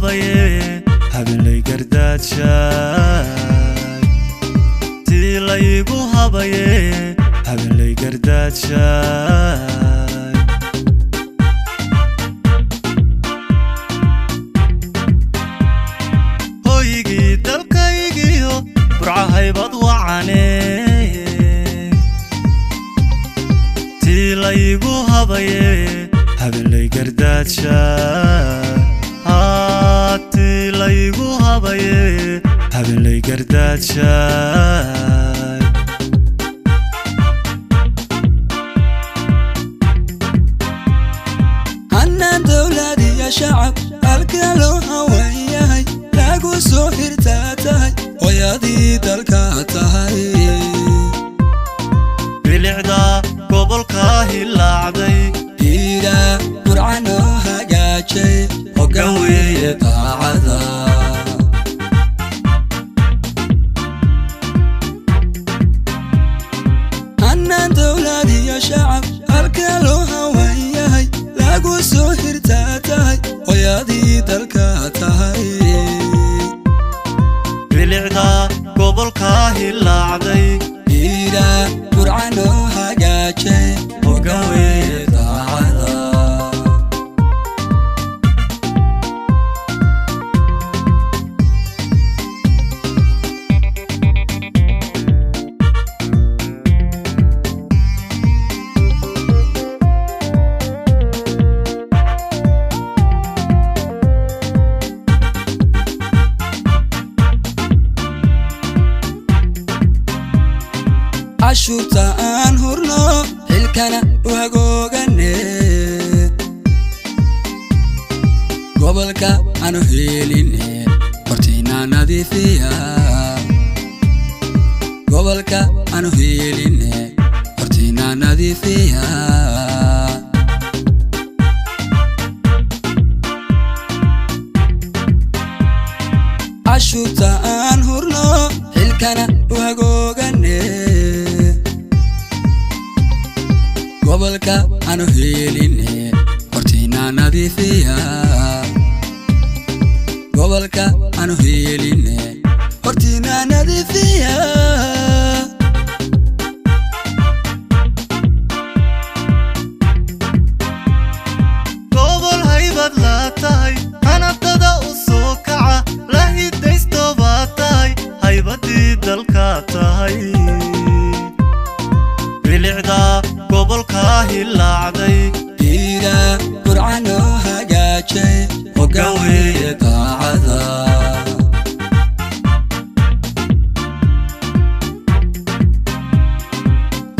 habaye habilay gardaadshay tii laygu habaye habilay gardaadshay hoygii dalkaygiyo burcahaybad wacane tii laygu habaye habilay gardaadshay tii laygu habaye habilay gardaadshay hanaan dawlad iyo shacab halka loo hawan yahay lagu soo xirtaa tahay hooyadii dalka tahay bilicda gobolka hilaacday hiira burcano hagaajay hoggaan weeye daacada hanaan dawlad iyo shacab halka loo hawan yahay lagu soo xirtaa tahay hooyadii dalka tahay bilicda gobolka hilaacday hiira burcano hagaajay hoggaan weeye daacada cashuurta aan hurno xilkana u hagoogane gobolka aanu heline hortiina nadiifiya gobolka aanu heline hortiina nadiifiya cashuurta aan hurno xilkana u hagoogane gobolka aanu heline hortiina nadiifiya gobolka aanu heline hortiina nadiifiya gobol haybad la tahay hanadada u soo kaca la hidaysto baa tahay haybadii dalka tahay bilicda gobolka hilaacday hiira burcano hagaajay hoggaan weeye daacada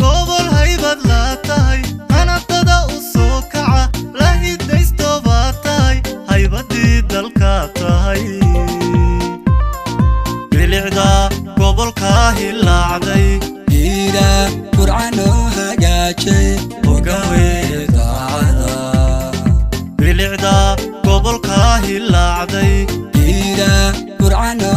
gobol haybad la tahay hanadada u soo kaca la hidaysto baa tahay haybadii dalka tahay bilicda gobolka hilaacday hiira burcano hagaajay hoggaan weeye daacada bilicda gobolka hilaacday hiira burcano